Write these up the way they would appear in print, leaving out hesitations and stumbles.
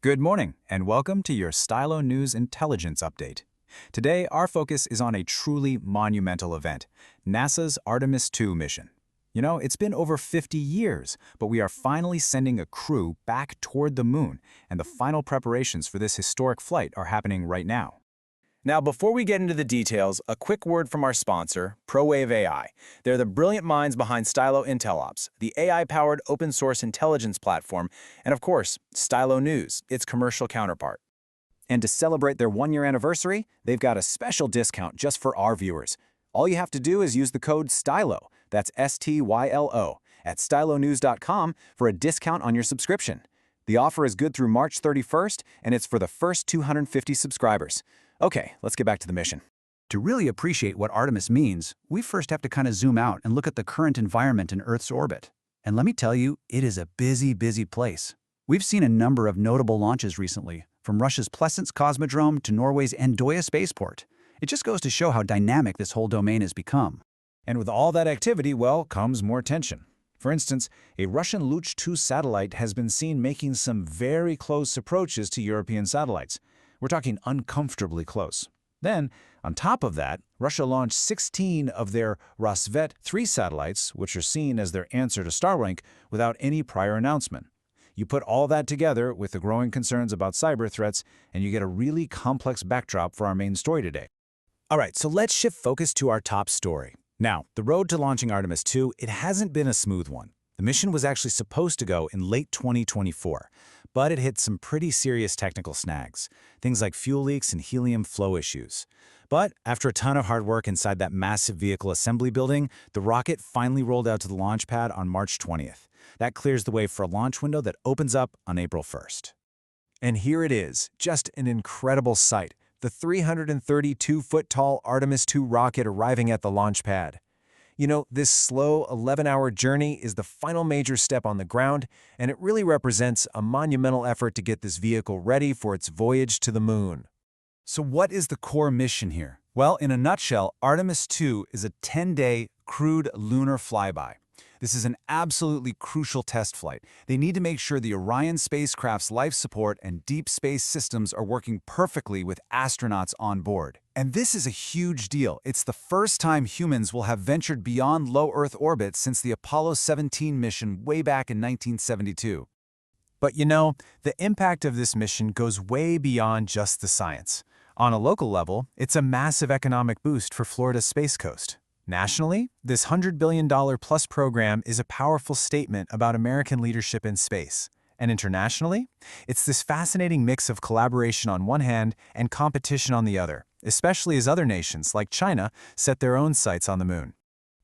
Good morning, and welcome to your Stylo News Intelligence Update. Today, our focus is on a truly monumental event, NASA's Artemis II mission. You know, it's been over 50 years, but we are finally sending a crew back toward the moon, and the final preparations for this historic flight are happening right now. Now, before we get into the details, a quick word from our sponsor, ProWave AI. They're the brilliant minds behind Stylo IntelOps, the AI-powered open-source intelligence platform, and of course, Stylo News, its commercial counterpart. And to celebrate their one-year anniversary, they've got a special discount just for our viewers. All you have to do is use the code STYLO, that's S-T-Y-L-O, at stylonews.com for a discount on your subscription. The offer is good through March 31st, and it's for the first 250 subscribers. Okay, let's get back to the mission. To really appreciate what Artemis means, we first have to kind of zoom out and look at the current environment in Earth's orbit. And let me tell you, it is a busy, busy place. We've seen a number of notable launches recently, from Russia's Plesetsk Cosmodrome to Norway's Andøya spaceport. It just goes to show how dynamic this whole domain has become. And with all that activity, well, comes more tension. For instance, a Russian Luch 2 satellite has been seen making some very close approaches to European satellites. We're talking uncomfortably close. Then, on top of that, Russia launched 16 of their Rassvet 3 satellites, which are seen as their answer to Starlink, without any prior announcement. You put all that together with the growing concerns about cyber threats, and you get a really complex backdrop for our main story today. All right, so let's shift focus to our top story. Now, the road to launching Artemis II, it hasn't been a smooth one. The mission was actually supposed to go in late 2024, but it hit some pretty serious technical snags, things like fuel leaks and helium flow issues. But after a ton of hard work inside that massive vehicle assembly building, the rocket finally rolled out to the launch pad on March 20th. That clears the way for a launch window that opens up on April 1st. And here it is, just an incredible sight, the 332-foot-tall Artemis II rocket arriving at the launch pad. You know, this slow 11-hour journey is the final major step on the ground, and it really represents a monumental effort to get this vehicle ready for its voyage to the moon. So what is the core mission here? Well, in a nutshell, Artemis II is a 10-day crewed lunar flyby. This is an absolutely crucial test flight. They need to make sure the Orion spacecraft's life support and deep space systems are working perfectly with astronauts on board. And this is a huge deal. It's the first time humans will have ventured beyond low Earth orbit since the Apollo 17 mission way back in 1972. But you know, the impact of this mission goes way beyond just the science. On a local level, it's a massive economic boost for Florida's Space Coast. Nationally, this $100 billion-plus program is a powerful statement about American leadership in space. And internationally, it's this fascinating mix of collaboration on one hand and competition on the other, especially as other nations, like China, set their own sights on the moon.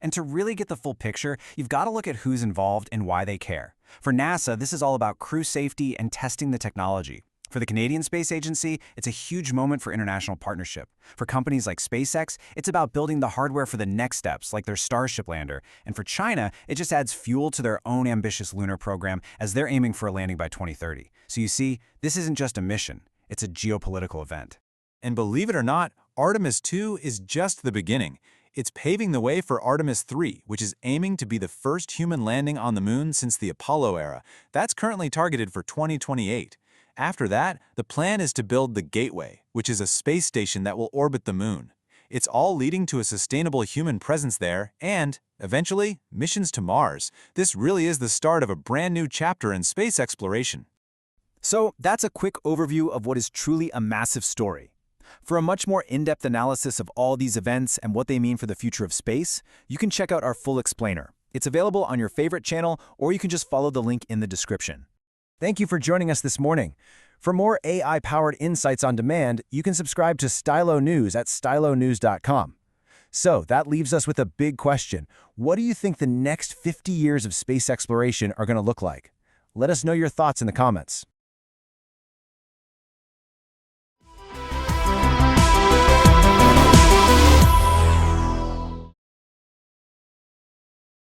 And to really get the full picture, you've got to look at who's involved and why they care. For NASA, this is all about crew safety and testing the technology. For the Canadian Space Agency, it's a huge moment for international partnership. For companies like SpaceX, it's about building the hardware for the next steps, like their Starship lander. And for China, it just adds fuel to their own ambitious lunar program as they're aiming for a landing by 2030. So you see, this isn't just a mission, it's a geopolitical event. And believe it or not, Artemis II is just the beginning. It's paving the way for Artemis III, which is aiming to be the first human landing on the moon since the Apollo era. That's currently targeted for 2028. After that, the plan is to build the Gateway, which is a space station that will orbit the moon. It's all leading to a sustainable human presence there and, eventually, missions to Mars. This really is the start of a brand new chapter in space exploration. So that's a quick overview of what is truly a massive story. For a much more in-depth analysis of all these events and what they mean for the future of space, you can check out our full explainer. It's available on your favorite channel, or you can just follow the link in the description. Thank you for joining us this morning. For more AI-powered insights on demand, you can subscribe to Stylo News at stylonews.com. So that leaves us with a big question. What do you think the next 50 years of space exploration are going to look like? Let us know your thoughts in the comments.